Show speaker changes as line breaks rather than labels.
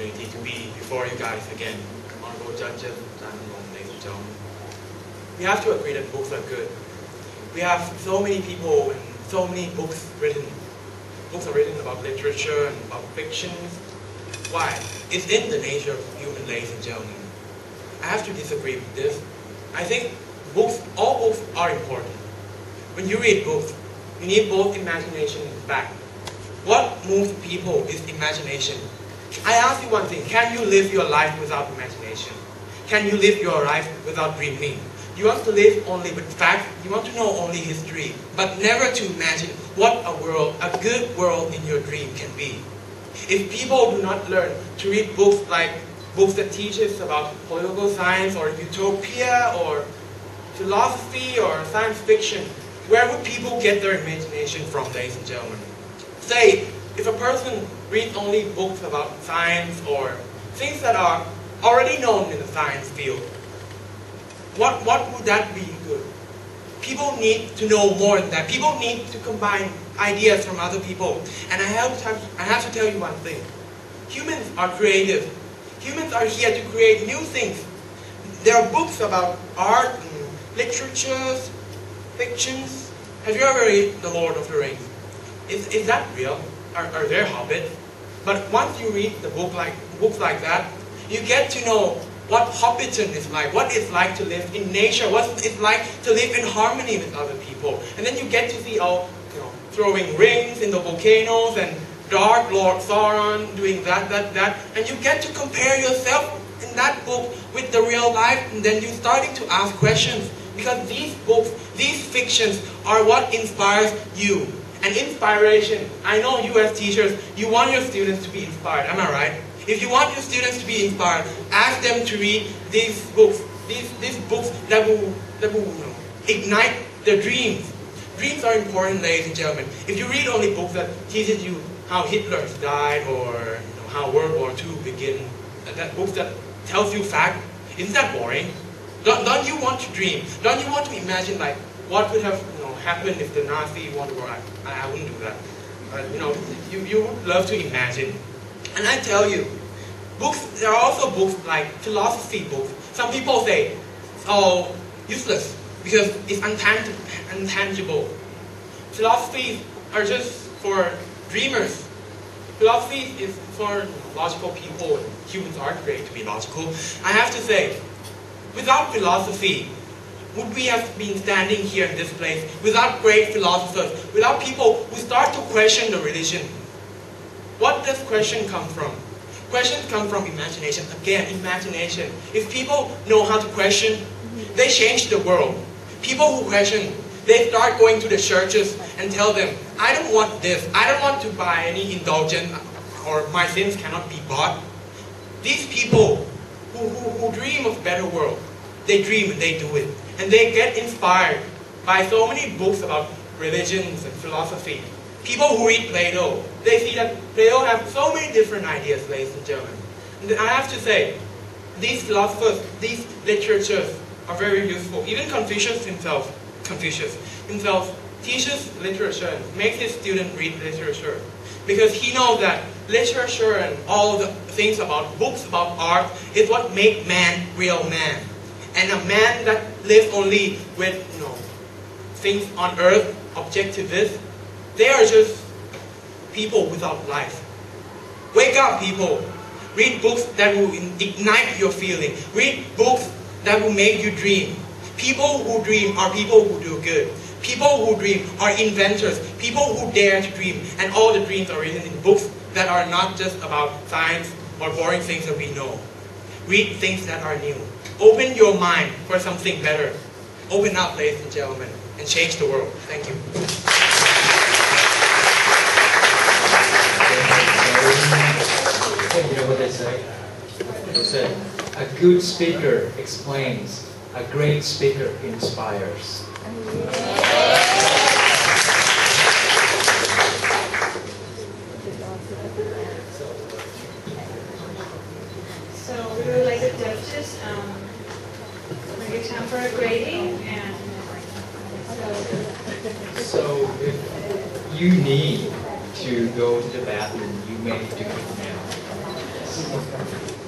opportunity to be before you guys again. Honorable judges, ladies and gentlemen. We have to agree that books are good. We have so many people and so many books written. Books are written about literature and about fictions. Why? It's in the nature of human, ladies and gentlemen. I have to disagree with this. I think all books are important. When you read books, you need both imagination and fact. What moves people is imagination. I ask you one thing, can you live your life without imagination? Can you live your life without dreaming? You want to live only with facts, you want to know only history, but never to imagine what a good world in your dream can be. If people do not learn to read books like books that teach us about political science or utopia or philosophy or science fiction, where would people get their imagination from, ladies and gentlemen? Say, if a person reads only books about science or things that are already known in the science field, what would that be good? People need to know more than that. People need to combine ideas from other people. And I have to tell you one thing. Humans are creative. Humans are here to create new things. There are books about art and literatures, fictions. Have you ever read The Lord of the Rings? Is that real? Are there hobbits? But once you read the books like that, you get to know what hobbiton is like, what it's like to live in nature, what it's like to live in harmony with other people. And then you get to see throwing rings in the volcanoes and Dark Lord Sauron doing that. And you get to compare yourself in that book with the real life, and then you're starting to ask questions. Because these books, these fictions are what inspires you. And inspiration, I know you as teachers, you want your students to be inspired, am I right? If you want your students to be inspired, ask them to read these books, these books that will ignite their dreams. Dreams are important, ladies and gentlemen. If you read only books that teaches you how Hitler died or how World War II began, that books that tells you fact, isn't that boring? Don't you want to dream? Don't you want to imagine like what could have happened if the Nazi won the war? I wouldn't do that. You would love to imagine. And I tell you, there are also books like philosophy books. Some people say, oh, useless because it's intangible. Philosophies are just for dreamers. Philosophy is for logical people, and humans are created to be logical. I have to say, without philosophy, would we have been standing here in this place without great philosophers, without people who start to question the religion? What does question come from? Questions come from imagination. Again, imagination. If people know how to question, they change the world. People who question, they start going to the churches and tell them, I don't want this. I don't want to buy any indulgence, or my sins cannot be bought. These people who dream of a better world, they dream and they do it. And they get inspired by so many books about religions and philosophy. People who read Plato, they see that Plato has so many different ideas, ladies and gentlemen. And I have to say, these philosophers, these literatures are very useful. Even Confucius himself teaches literature and makes his student read literature. Because he knows that literature and all the things about books, about art, is what makes man real man. And a man that lives only with things on earth, objectivists, they are just people without life. Wake up, people. Read books that will ignite your feeling. Read books that will make you dream. People who dream are people who do good. People who dream are inventors. People who dare to dream. And all the dreams are written in books that are not just about science or boring things that we know. Read things that are new. Open your mind for something better. Open up, ladies and gentlemen, and change the world. Thank you.
You know what they say? They said, a good speaker explains, a great speaker inspires.
So we would like the judges make a time for a grading, and
So if you need to go to the bathroom, you may do it now. Yes.